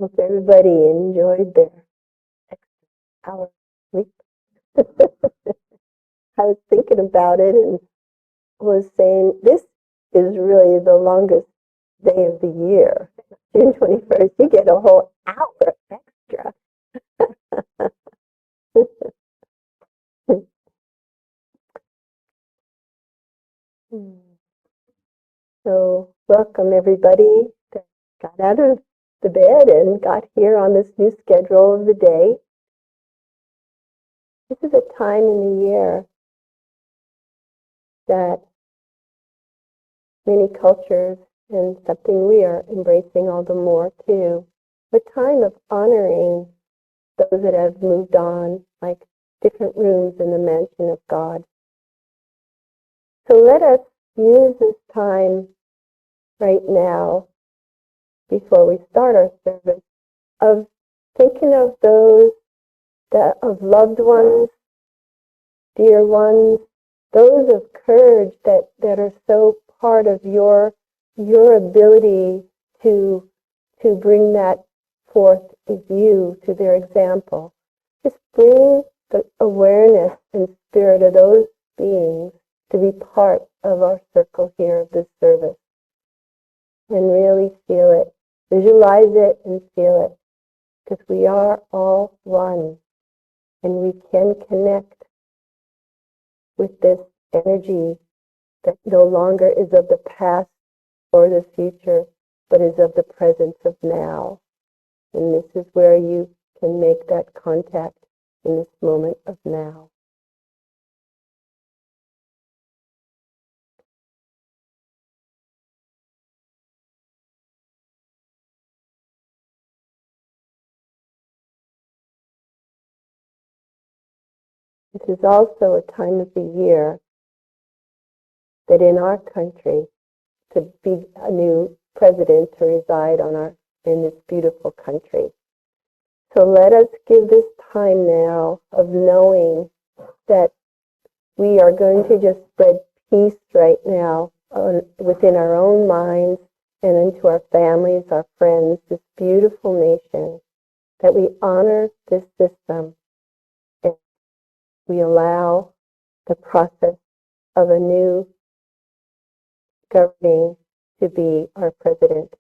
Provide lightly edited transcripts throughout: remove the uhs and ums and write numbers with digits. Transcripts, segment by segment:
Hope everybody enjoyed their extra hour of sleep. I was thinking about it and was saying this is really the longest day of the year. June 21st, you get a whole hour extra. So welcome everybody that got out of the bed and got here on this new schedule of the day. This is a time in the year that many cultures, and something we are embracing all the more too, a time of honoring those that have moved on, like different rooms in the mansion of God. So let us use this time right now, before we start our service, of thinking of those of loved ones, dear ones, those of courage that are so part of your ability to bring that forth as you to their example. Just bring the awareness and spirit of those beings to be part of our circle here of this service. And really feel it. Visualize it and feel it. Because we are all one. And we can connect with this energy that no longer is of the past or the future, but is of the presence of now. And this is where you can make that contact in this moment of now. This is also a time of the year that in our country, to be a new president to reside in this beautiful country. So let us give this time now of knowing that we are going to just spread peace right now within our own minds and into our families, our friends, this beautiful nation, that we honor this system and we allow the process of a new governing to be our president.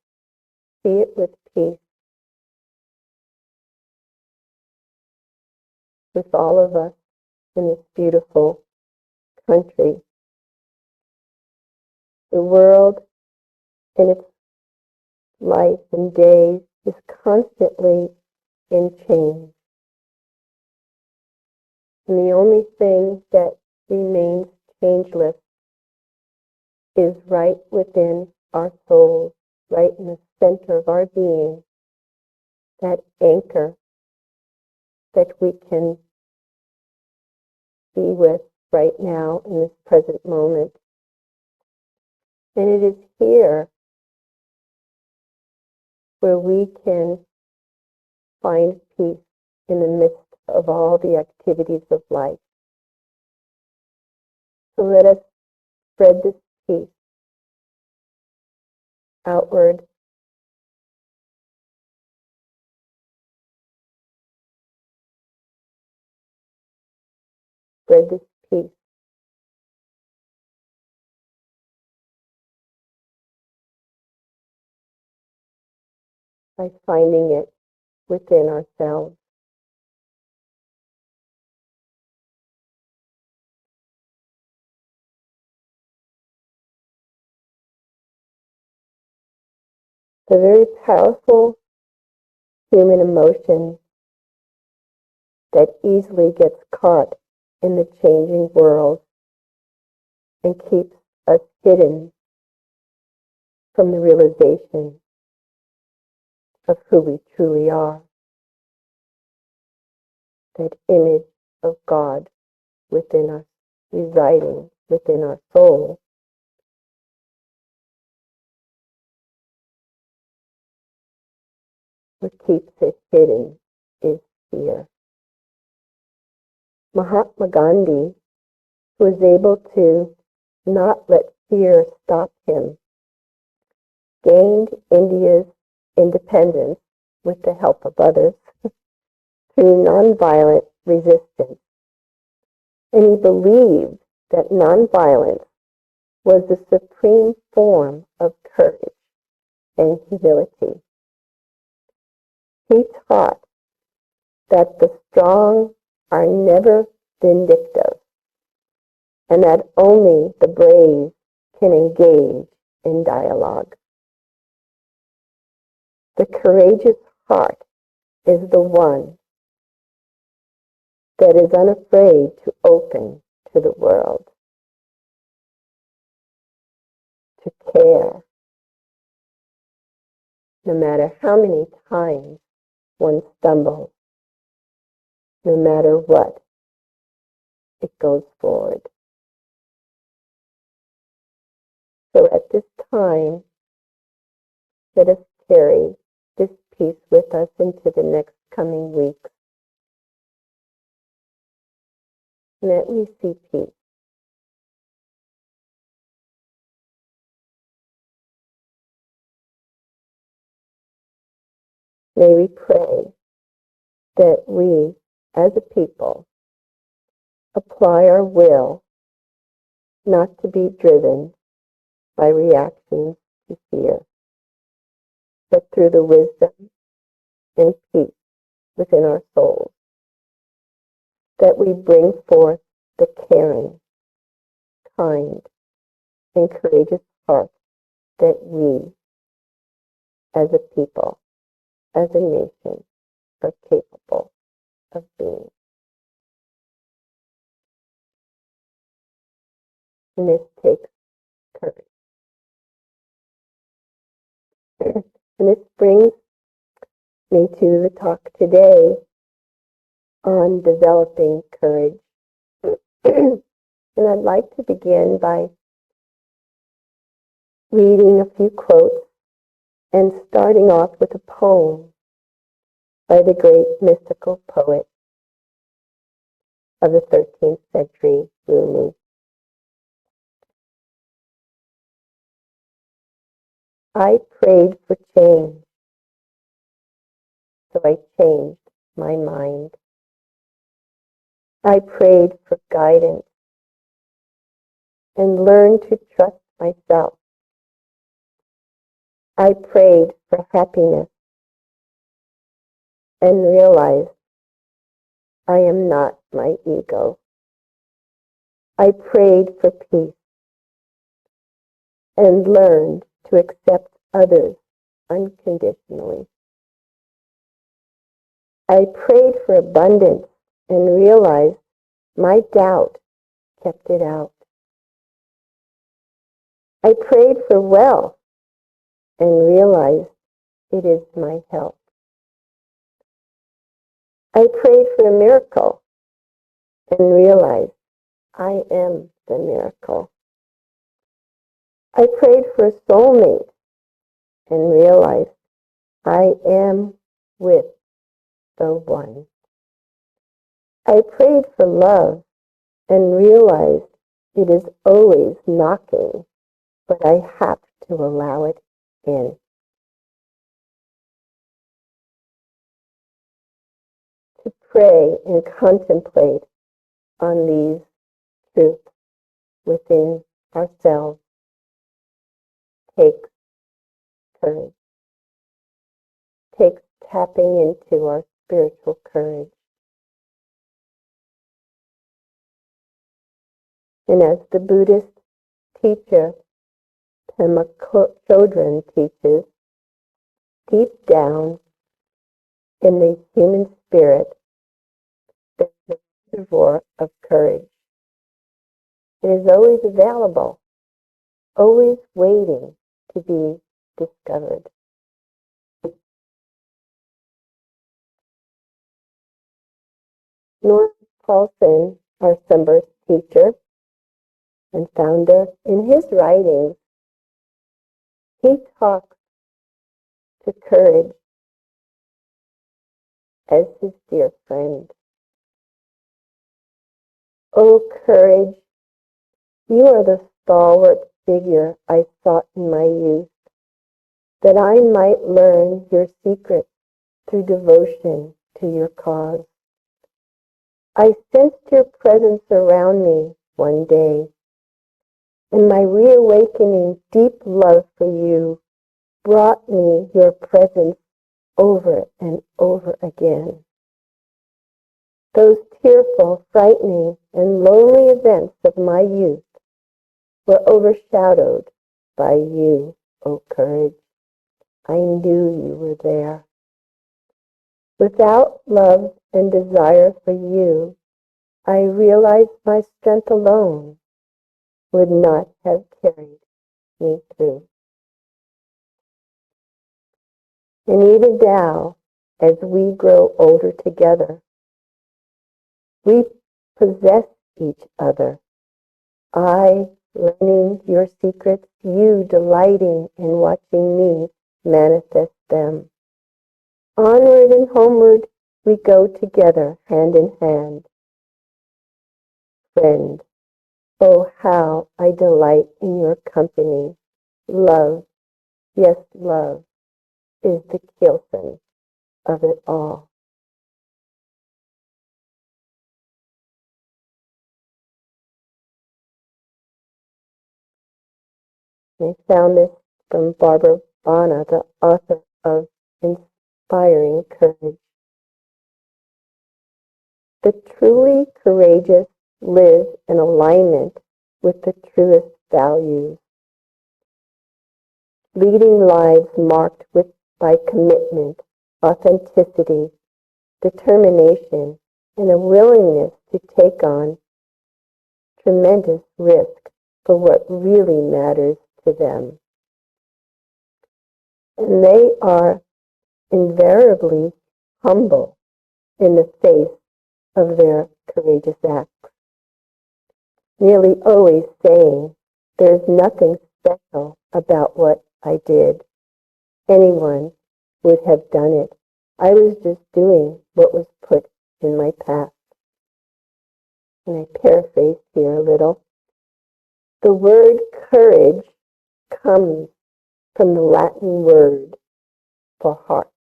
See it with peace, with all of us in this beautiful country. The world in its life and days is constantly in change. And the only thing that remains changeless is right within our souls, right in the center of our being, that anchor that we can be with right now in this present moment. And it is here where we can find peace in the midst of all the activities of life. So let us spread this peace outward. Spread this peace by finding it within ourselves. The very powerful human emotion that easily gets caught in the changing world and keeps us hidden from the realization of who we truly are. That image of God within us, residing within our soul. What keeps it hidden is fear. Mahatma Gandhi was able to not let fear stop him, gained India's independence with the help of others, through nonviolent resistance. And he believed that nonviolence was the supreme form of courage and humility. He taught that the strong are never vindictive, and that only the brave can engage in dialogue. The courageous heart is the one that is unafraid to open to the world, to care, no matter how many times one stumbles, no matter what, it goes forward. So at this time, let us carry this peace with us into the next coming weeks. And that we see peace. May we pray that we, as a people, apply our will not to be driven by reactions to fear, but through the wisdom and peace within our souls, that we bring forth the caring, kind, and courageous heart that we, as a people, as a nation, are capable of being. And this takes courage. And this brings me to the talk today on developing courage. And I'd like to begin by reading a few quotes and starting off with a poem by the great mystical poet of the 13th century, Rumi. I prayed for change, so I changed my mind. I prayed for guidance and learned to trust myself. I prayed for happiness and realized I am not my ego. I prayed for peace and learned to accept others unconditionally. I prayed for abundance and realized my doubt kept it out. I prayed for wealth and realized it is my health. I prayed for a miracle and realized I am the miracle. I prayed for a soulmate and realized I am with the one. I prayed for love and realized it is always knocking, but I have to allow it in. To pray and contemplate on these truths within ourselves takes courage, takes tapping into our spiritual courage. And as the Buddhist teacher Pema Chodron teaches, deep down in the human spirit, there's a reservoir of courage. It is always available, always waiting to be discovered. Lao Paulsen, our Sunburst teacher and founder, in his writings, he talks to courage as his dear friend. Oh, courage, you are the stalwart figure I sought in my youth, that I might learn your secrets through devotion to your cause. I sensed your presence around me one day, and my reawakening deep love for you brought me your presence over and over again. Those tearful, frightening, and lonely events of my youth were overshadowed by you, O courage. I knew you were there. Without love and desire for you, I realized my strength alone would not have carried me through. And even now, as we grow older together, we possess each other. I learning your secrets, you delighting in watching me manifest them. Onward and homeward we go together, hand in hand. Friend, oh how I delight in your company. Love, yes love, is the Paulsen of it all. I found this from Barbara Bana, the author of Inspiring Courage. The truly courageous live in alignment with the truest values, leading lives marked by commitment, authenticity, determination, and a willingness to take on tremendous risk for what really matters to them. And they are invariably humble in the face of their courageous acts, nearly always saying, "There's nothing special about what I did. Anyone would have done it. I was just doing what was put in my path." And I paraphrase here a little. The word courage comes from the Latin word for heart.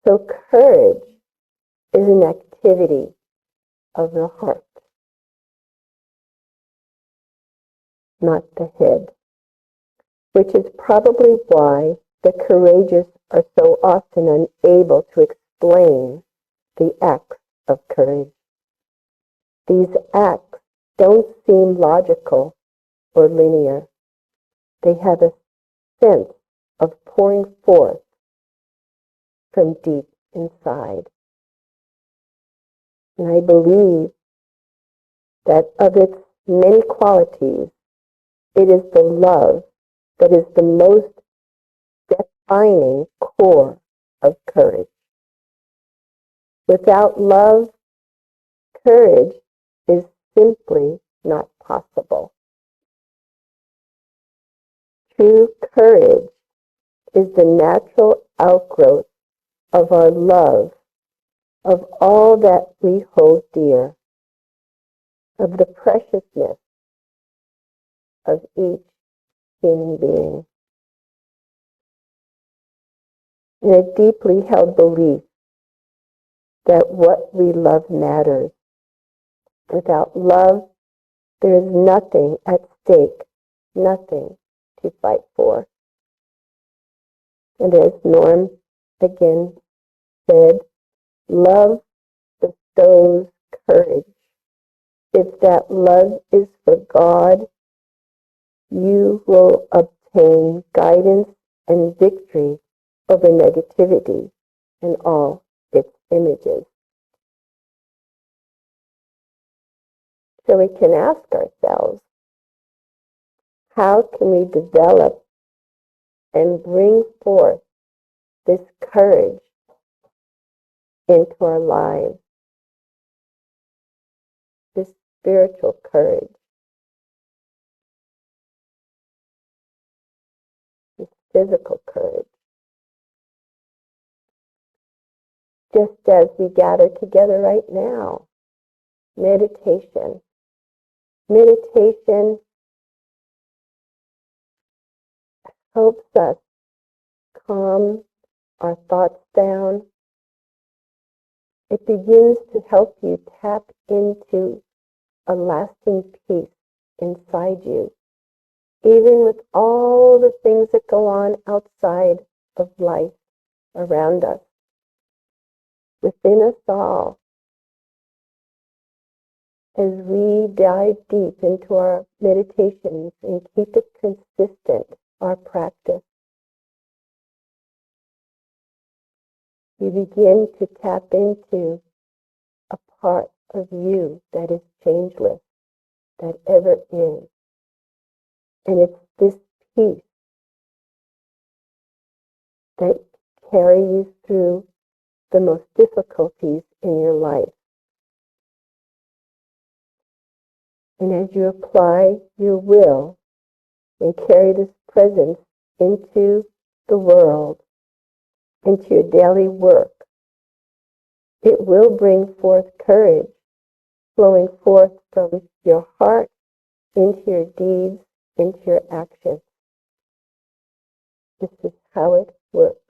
So courage is an activity of the heart, not the head, which is probably why the courageous are so often unable to explain the acts of courage. These acts don't seem logical or linear. They have a sense of pouring forth from deep inside. And I believe that of its many qualities, it is the love that is the most defining core of courage. Without love, courage is simply not possible. True courage is the natural outgrowth of our love of all that we hold dear, of the preciousness of each human being, and a deeply held belief that what we love matters. Without love, there is nothing at stake, nothing to fight for. And as Norm again said, love bestows courage. If that love is for God, you will obtain guidance and victory over negativity and all its images. So we can ask ourselves, how can we develop and bring forth this courage into our lives, this spiritual courage, this physical courage? Just as we gather together right now, meditation. Meditation helps us calm our thoughts down. It begins to help you tap into a lasting peace inside you, even with all the things that go on outside of life around us. Within us all, as we dive deep into our meditations and keep it consistent, our practice, you begin to tap into a part of you that is changeless, that ever is. And it's this peace that carries you through the most difficulties in your life. And as you apply your will and carry this presence into the world, into your daily work, it will bring forth courage, flowing forth from your heart into your deeds, into your actions. This is how it works.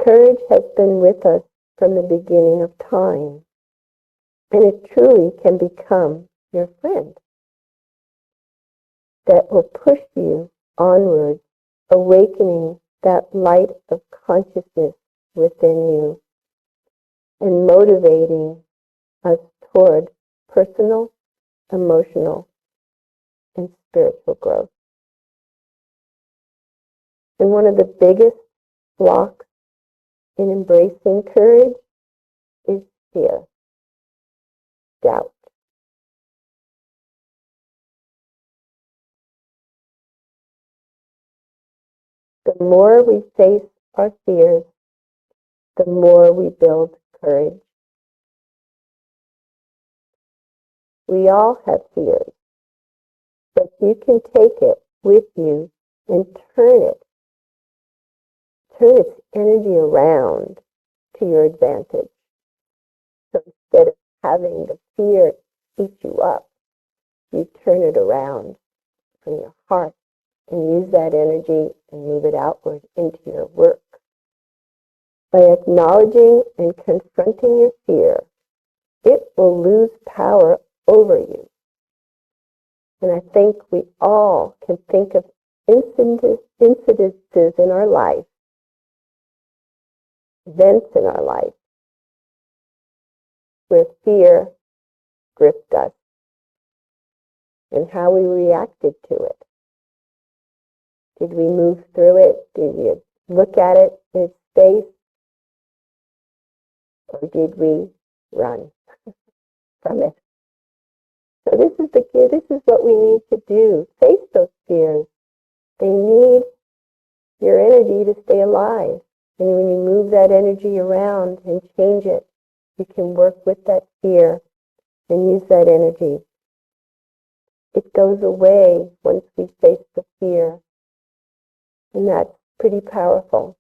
Courage has been with us from the beginning of time, and it truly can become your friend that will push you onward, awakening that light of consciousness within you and motivating us toward personal, emotional, and spiritual growth. And one of the biggest blocks in embracing courage is fear, doubt. The more we face our fears, the more we build courage. We all have fears, but you can take it with you and turn its energy around to your advantage. So instead of having the fear eat you up, you turn it around from your heart and use that energy and move it outward into your work. By acknowledging and confronting your fear, it will lose power over you. And I think we all can think of incidences in our life, events in our life, where fear gripped us and how we reacted to it. Did we move through it? Did we look at it in its face? Or did we run from it? So this is what we need to do. Face those fears. They need your energy to stay alive. And when you move that energy around and change it, you can work with that fear and use that energy. It goes away once we face the fear. And that's pretty powerful.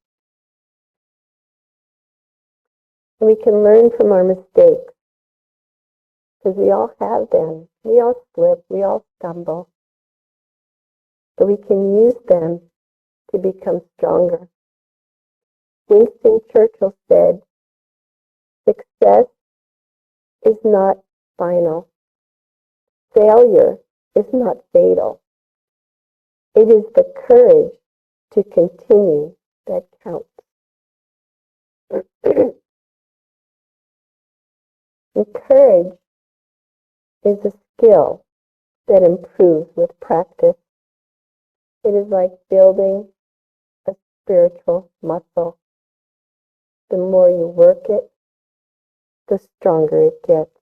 And we can learn from our mistakes, because we all have them. We all slip, we all stumble. But we can use them to become stronger. Winston Churchill said, "Success is not final. Failure is not fatal. It is the courage to continue that counts." And courage is a skill that improves with practice. It is like building a spiritual muscle. The more you work it, the stronger it gets.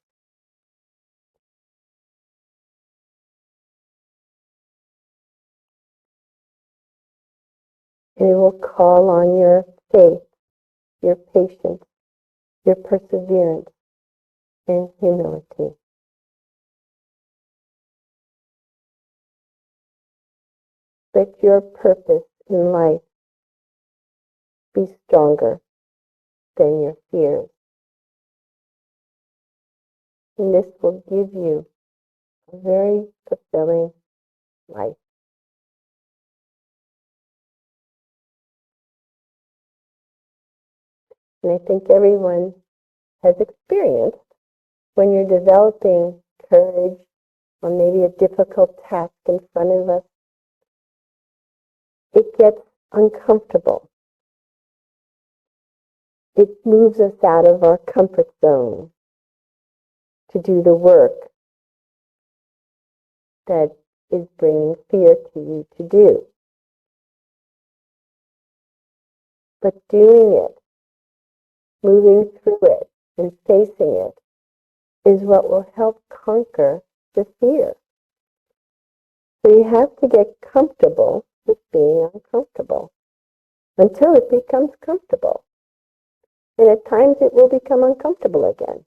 And it will call on your faith, your patience, your perseverance, and humility. Let your purpose in life be stronger than your fears. And this will give you a very fulfilling life. And I think everyone has experienced when you're developing courage or maybe a difficult task in front of us, it gets uncomfortable. It moves us out of our comfort zone to do the work that is bringing fear to you to do. But doing it, moving through it, and facing it is what will help conquer the fear. So you have to get comfortable with being uncomfortable until it becomes comfortable. And at times it will become uncomfortable again,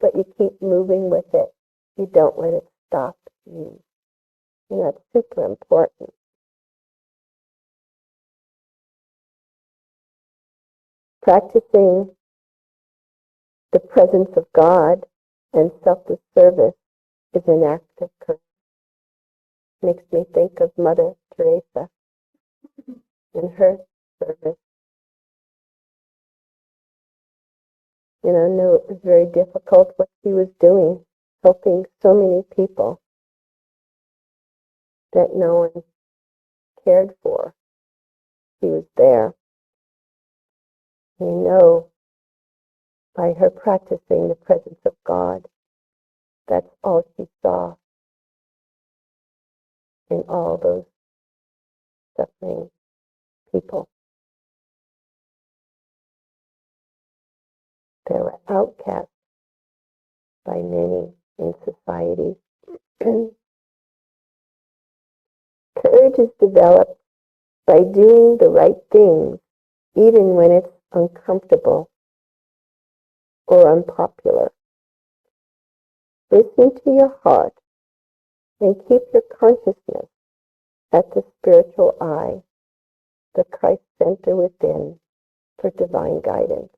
but you keep moving with it. You don't let it stop you. And that's super important. Practicing the presence of God and selfless service is an act of courage. Makes me think of Mother Teresa and her service. And I know it was very difficult what she was doing, helping so many people that no one cared for. She was there. You know, by her practicing the presence of God, that's all she saw in all those suffering people. They were outcast by many in society. Courage is developed by doing the right things, even when it's uncomfortable or unpopular. Listen to your heart and keep your consciousness at the spiritual eye, the Christ center within, for divine guidance.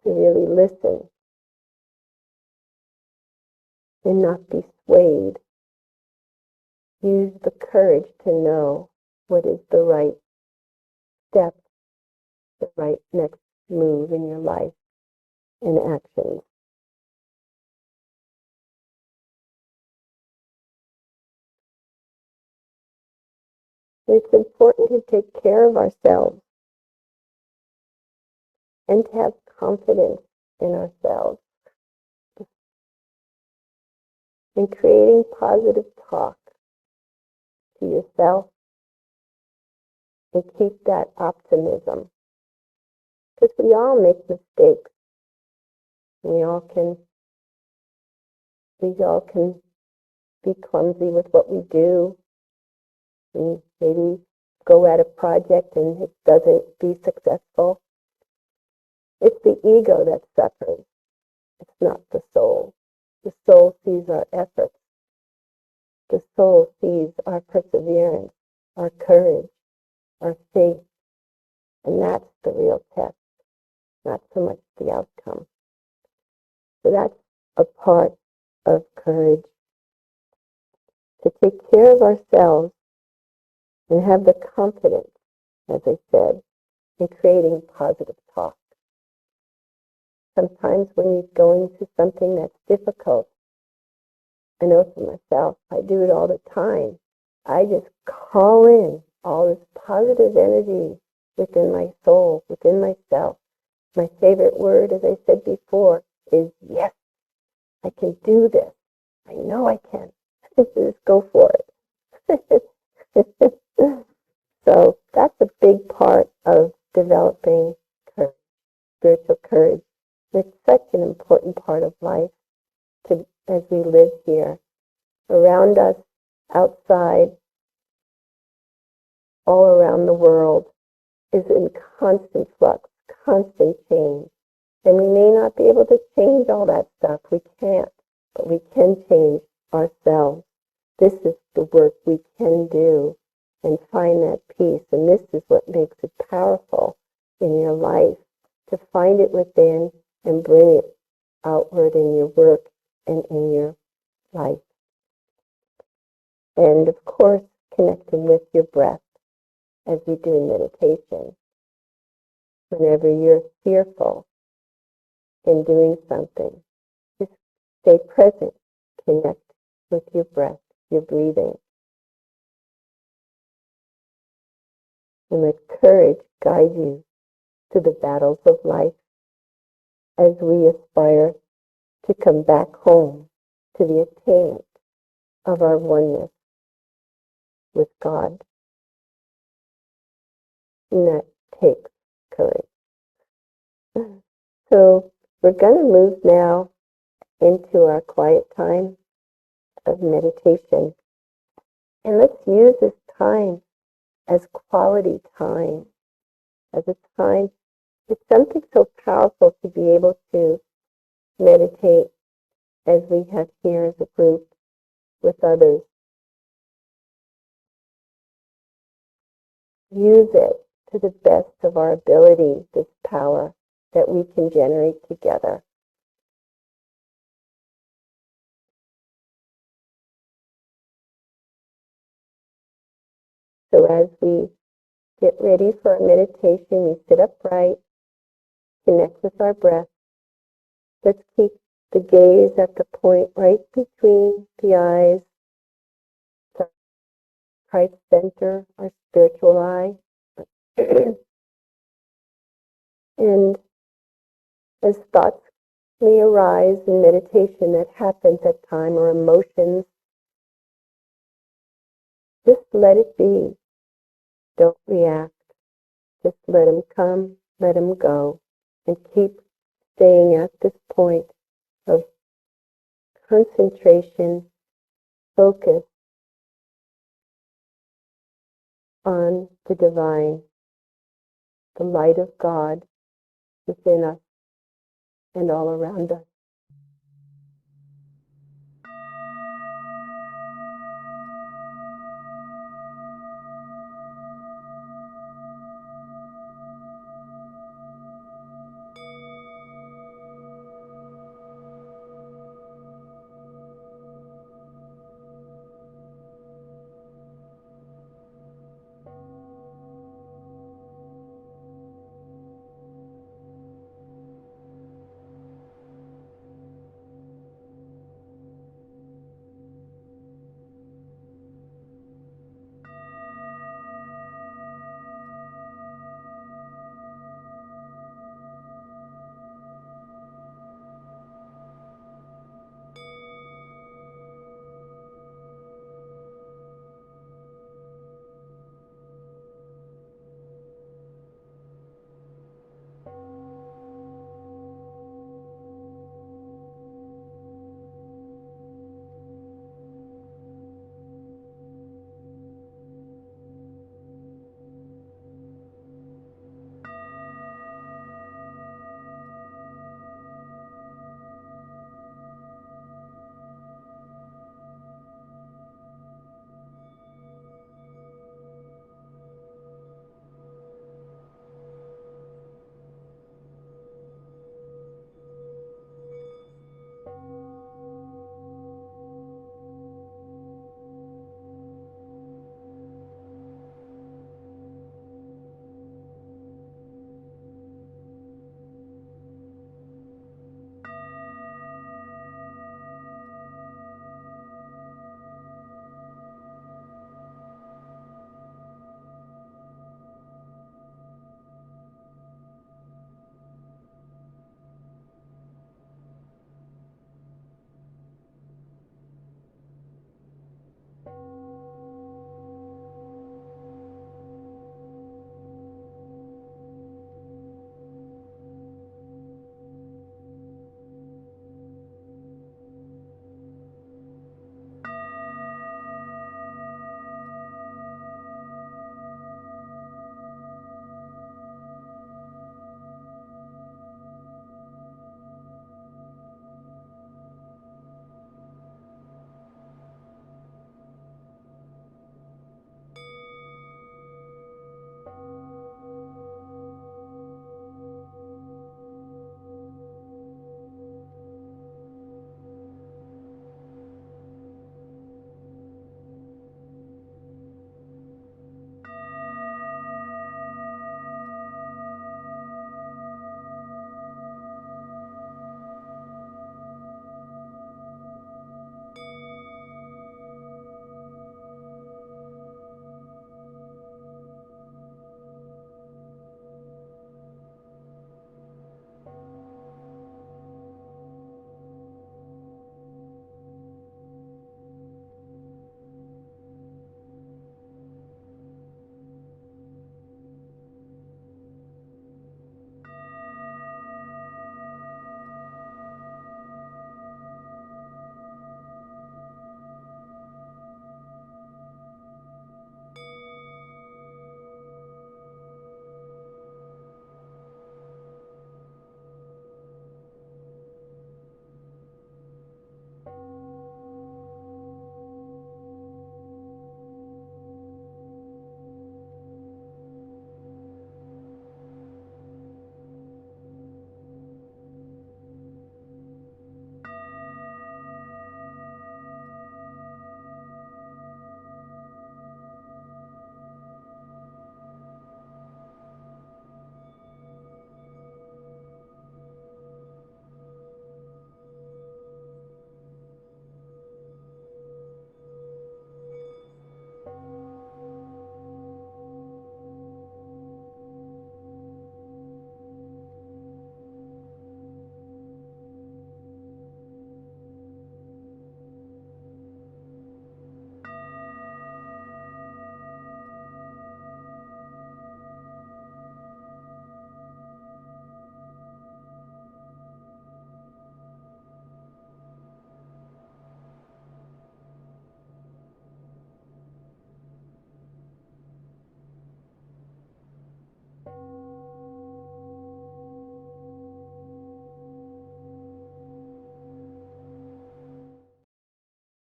To really listen and not be swayed. Use the courage to know what is the right step, the right next move in your life and actions. It's important to take care of ourselves and to have confidence in ourselves. And creating positive talk to yourself and keep that optimism. Because we all make mistakes. We all can be clumsy with what we do. We maybe go at a project and it doesn't be successful. It's the ego that suffers. It's not the soul. The soul sees our efforts. The soul sees our perseverance, our courage, our faith. And that's the real test, not so much the outcome. So that's a part of courage, to take care of ourselves and have the confidence, as I said, in creating positive talk. Sometimes when you go into something that's difficult, I know for myself, I do it all the time. I just call in all this positive energy within my soul, within myself. My favorite word, as I said before, is yes. I can do this. I know I can. Just go for it. So that's a big part of developing courage, spiritual courage. It's such an important part of life as we live here. Around us, outside, all around the world is in constant flux, constant change. And we may not be able to change all that stuff. We can't. But we can change ourselves. This is the work we can do and find that peace. And this is what makes it powerful in your life, to find it within and bring it outward in your work and in your life. And of course, connecting with your breath. as we do in meditation. Whenever you're fearful in doing something, just stay present, connect with your breath, your breathing. And let courage guide you to the battles of life as we aspire to come back home to the attainment of our oneness with God. And that takes courage. So we're going to move now into our quiet time of meditation. And let's use this time as quality time, as a time. It's something so powerful to be able to meditate as we have here as a group with others. Use it to the best of our ability, this power that we can generate together. So as we get ready for our meditation, we sit upright, connect with our breath. Let's keep the gaze at the point right between the eyes, the Christ center, our spiritual eye. And as thoughts may arise in meditation that happens at time, or emotions, just let it be. Don't react. Just let them come, let them go, and keep staying at this point of concentration, focus on the divine, the light of God within us and all around us.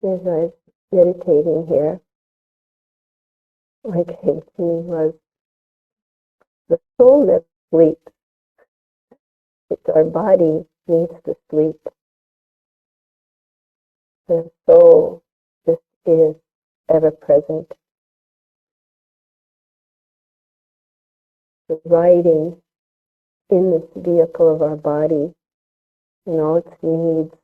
As I was meditating here, what came to me was the soul never sleeps. It's our body needs to sleep. The soul just is ever present. Riding in this vehicle of our body and all its needs.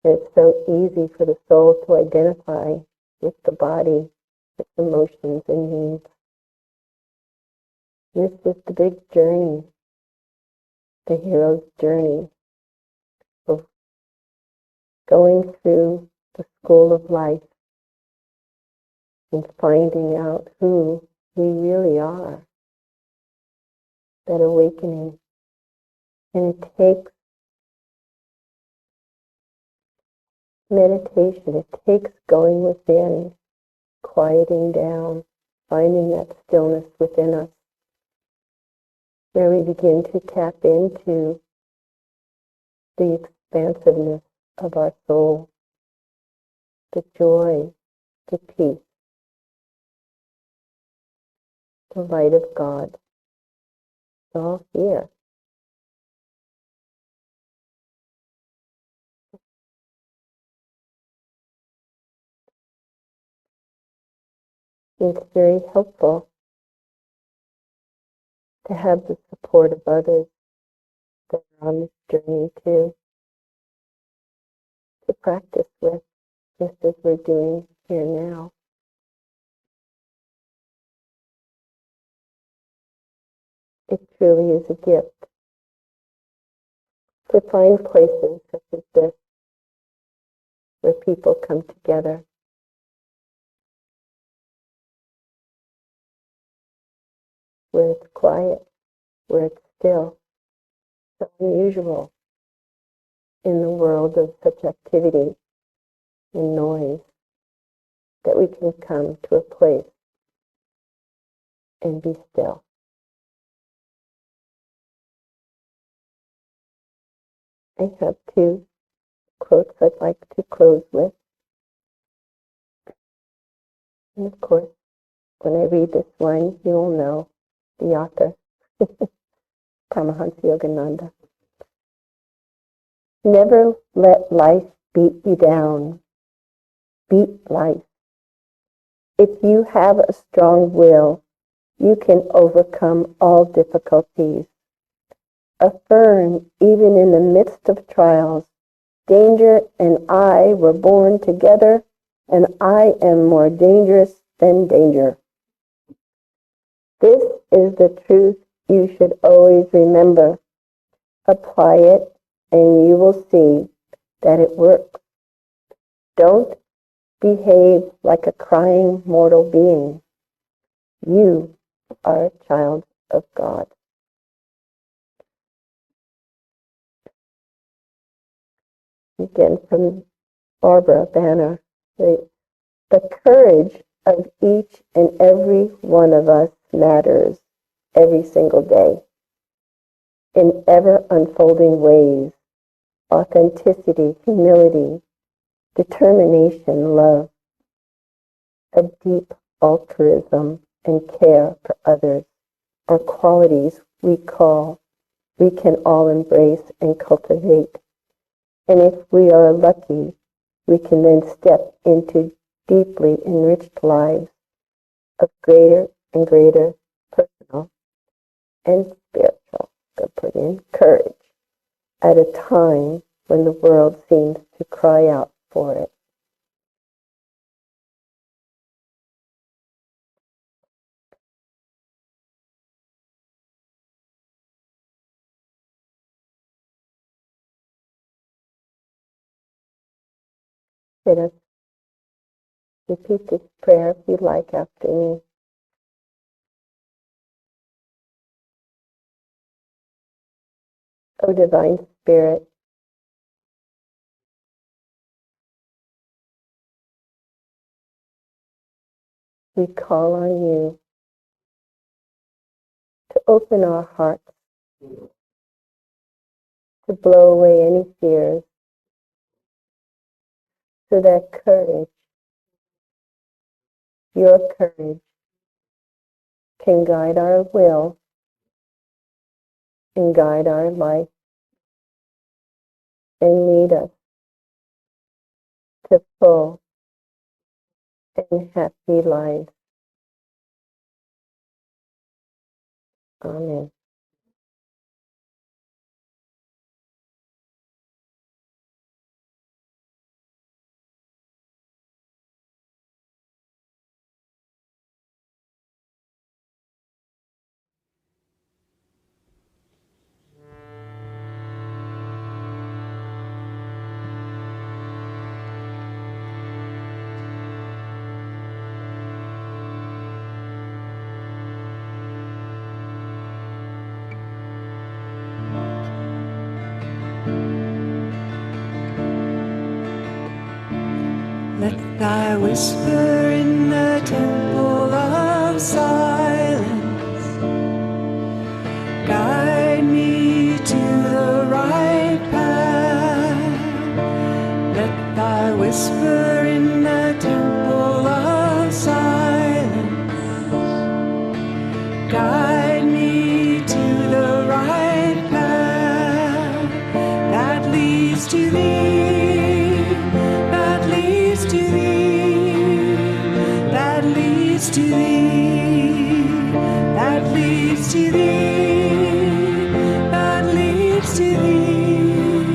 And it's so easy for the soul to identify with the body, its emotions and needs. This is the big journey, the hero's journey of going through the school of life and finding out who we really are, that awakening. And it takes meditation, it takes going within, quieting down, finding that stillness within us, where we begin to tap into the expansiveness of our soul, the joy, the peace, the light of God. It's all here. It's very helpful to have the support of others that are on this journey too, to practice with, just as we're doing here now. It truly is a gift to find places such as this where people come together. Where it's quiet, where it's still. So unusual in the world of such activity and noise that we can come to a place and be still. I have two quotes I'd like to close with. And of course, when I read this one, you will know the author, Paramahansa Yogananda. Never let life beat you down. Beat life. If you have a strong will, you can overcome all difficulties. Affirm, even in the midst of trials, danger and I were born together, and I am more dangerous than danger. This is the truth you should always remember. Apply it, and you will see that it works. Don't behave like a crying mortal being. You are a child of God. Again, from Barbara Banner, the courage of each and every one of us matters every single day in ever unfolding ways authenticity, humility, determination, love, a deep altruism and care for others are qualities we can all embrace and cultivate. And if we are lucky, we can then step into deeply enriched lives of greater and greater personal and spiritual, put in, courage at a time when the world seems to cry out for it. Let us repeat this prayer if you'd like after me. O Divine Spirit, we call on you to open our hearts, to blow away any fears, so that courage, your courage, can guide our will and guide our life and lead us to full and happy lives. Amen. Let thy whisper in the temple of silence guide me to the right path. Let thy whisper in the temple of silence guide me to the right path that leads to thee. To thee, that leads to thee, that leads to thee,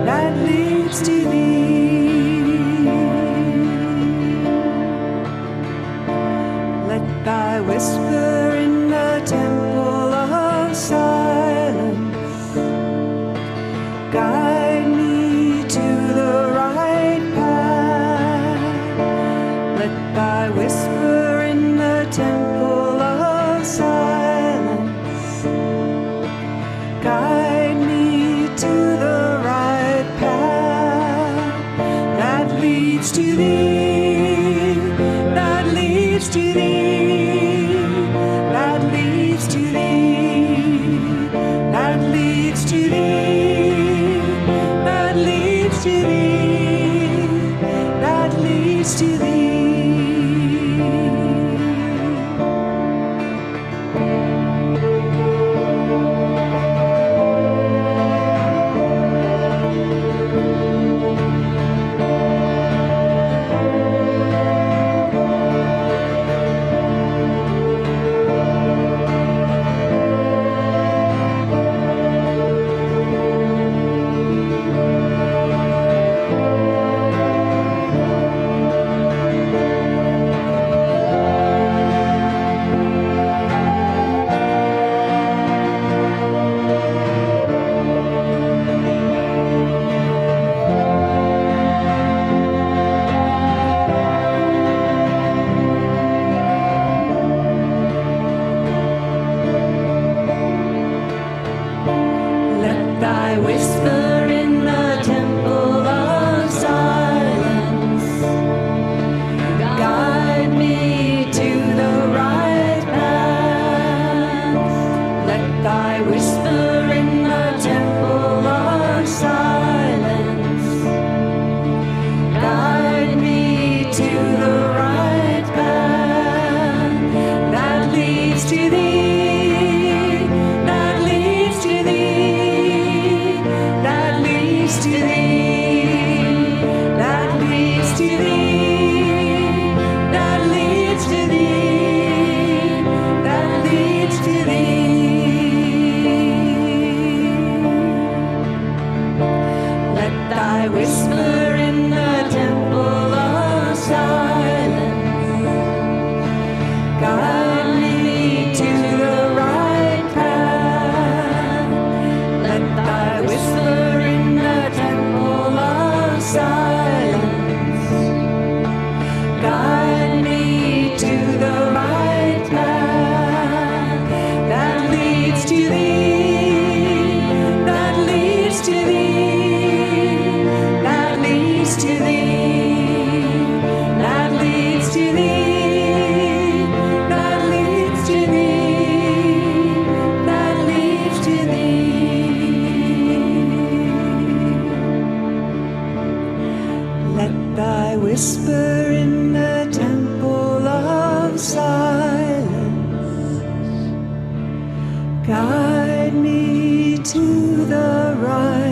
that leads to thee. Let thy whisper in the temple of silence guide me to the right path. Let thy whisper temple of silence guide me to the right path that leads to thee, that leads to thee, that leads to thee, that leads to thee, that leads to thee, that leads to thee. whisper in the temple of silence. Guide me to the right path. Let thy whisper in the temple of silence guide me to the right path that leads to thee, that leads to thee, that leads to thee, that leads to thee, that leads to thee, that leads to thee. Let thy whisper in the temple of silence guide me to the right